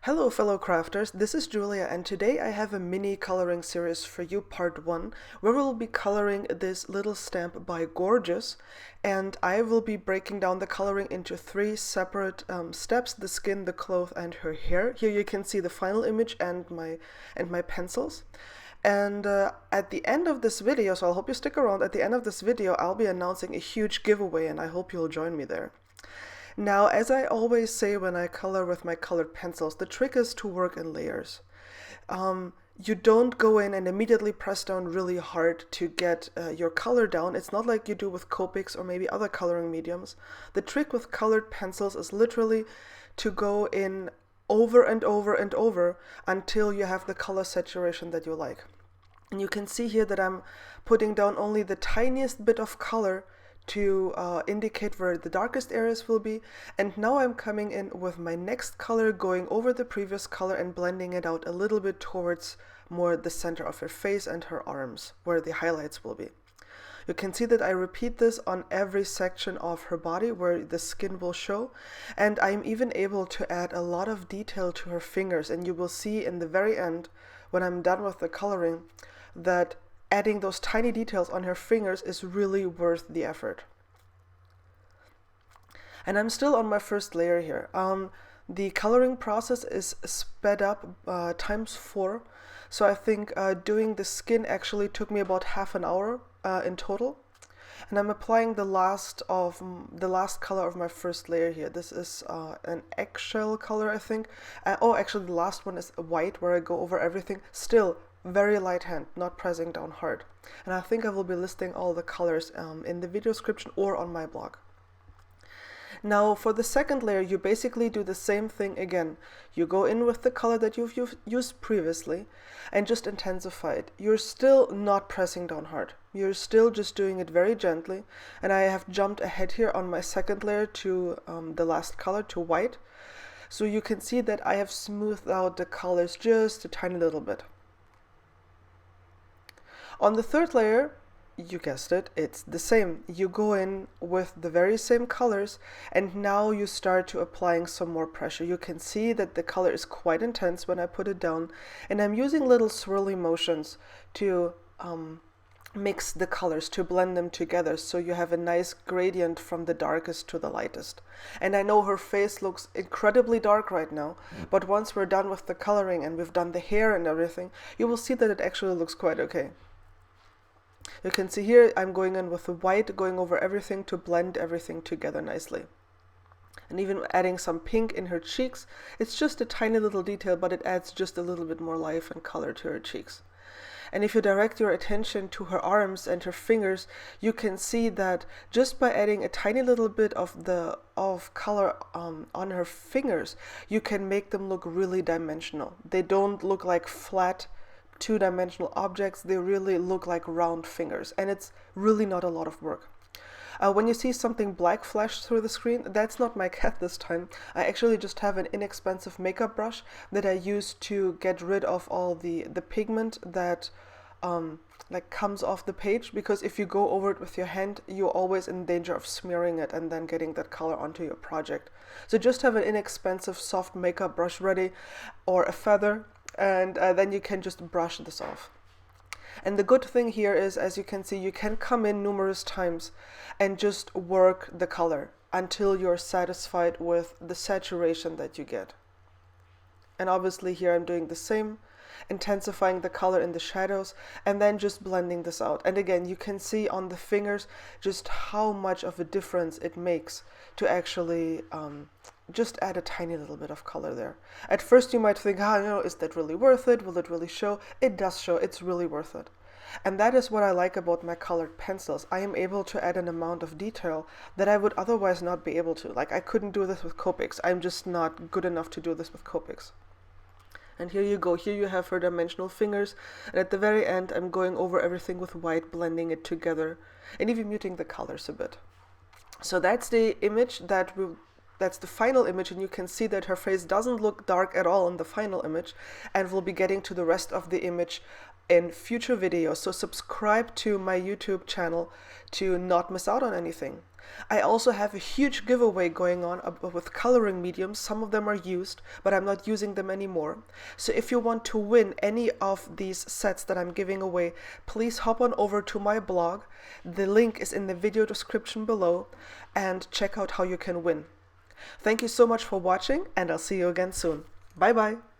Hello fellow crafters, this is Julia and today I have a mini coloring series for you, part 1, where we'll be coloring this little stamp by Gorgeous, and I will be breaking down the coloring into 3 separate steps: the skin, the cloth and her hair. Here you can see the final image and my pencils. And at the end of this video, so I hope you stick around, at the end of this video I'll be announcing a huge giveaway and I hope you'll join me there. Now, as I always say when I color with my colored pencils, the trick is to work in layers. You don't go in and immediately press down really hard to get your color down. It's not like you do with Copics or maybe other coloring mediums. The trick with colored pencils is literally to go in over and over and over until you have the color saturation that you like. And you can see here that I'm putting down only the tiniest bit of color to indicate where the darkest areas will be, and now I'm coming in with my next color, going over the previous color and blending it out a little bit towards more the center of her face and her arms, where the highlights will be. You can see that I repeat this on every section of her body where the skin will show, and I'm even able to add a lot of detail to her fingers, and you will see in the very end, when I'm done with the coloring, that adding those tiny details on her fingers is really worth the effort. And I'm still on my first layer here. The coloring process is sped up ×4, so I think doing the skin actually took me about half an hour in total. And I'm applying the last color of my first layer here. This is an eggshell color, I think. Oh, actually the last one is white, where I go over everything. Still very light hand, not pressing down hard. And I think I will be listing all the colors in the video description or on my blog. Now for the second layer, you basically do the same thing again. You go in with the color that you've used previously and just intensify it. You're still not pressing down hard. You're still just doing it very gently. And I have jumped ahead here on my second layer to the last color, to white. So you can see that I have smoothed out the colors just a tiny little bit. On the third layer, you guessed it, it's the same. You go in with the very same colors and now you start to applying some more pressure. You can see that the color is quite intense when I put it down, and I'm using little swirly motions to mix the colors, to blend them together so you have a nice gradient from the darkest to the lightest. And I know her face looks incredibly dark right now, but once we're done with the coloring and we've done the hair and everything, you will see that it actually looks quite okay. You can see here I'm going in with the white, going over everything to blend everything together nicely. And even adding some pink in her cheeks. It's just a tiny little detail, but it adds just a little bit more life and color to her cheeks. And if you direct your attention to her arms and her fingers, you can see that just by adding a tiny little bit of color on her fingers, you can make them look really dimensional. They don't look like flat two-dimensional objects, they really look like round fingers, and it's really not a lot of work. When you see something black flash through the screen, that's not my cat this time. I actually just have an inexpensive makeup brush that I use to get rid of all the pigment that like comes off the page, because if you go over it with your hand, you're always in danger of smearing it and then getting that color onto your project. So just have an inexpensive soft makeup brush ready, or a feather, and then you can just brush this off. And the good thing here is, as you can see, you can come in numerous times and just work the color until you're satisfied with the saturation that you get. And obviously here I'm doing the same, intensifying the color in the shadows and then just blending this out. And again, you can see on the fingers just how much of a difference it makes to actually just add a tiny little bit of color there. At first you might think, is that really worth it? Will it really show? It does show. It's really worth it. And that is what I like about my colored pencils. I am able to add an amount of detail that I would otherwise not be able to. Like, I couldn't do this with Copics. I'm just not good enough to do this with Copics. And here you go. Here you have her dimensional fingers. And at the very end, I'm going over everything with white, blending it together, and even muting the colors a bit. So that's the image that's the final image, and you can see that her face doesn't look dark at all in the final image, and we'll be getting to the rest of the image in future videos, so subscribe to my YouTube channel to not miss out on anything. I also have a huge giveaway going on with coloring mediums. Some of them are used, but I'm not using them anymore. So if you want to win any of these sets that I'm giving away, please hop on over to my blog. The link is in the video description below, and check out how you can win. Thank you so much for watching, and I'll see you again soon. Bye bye!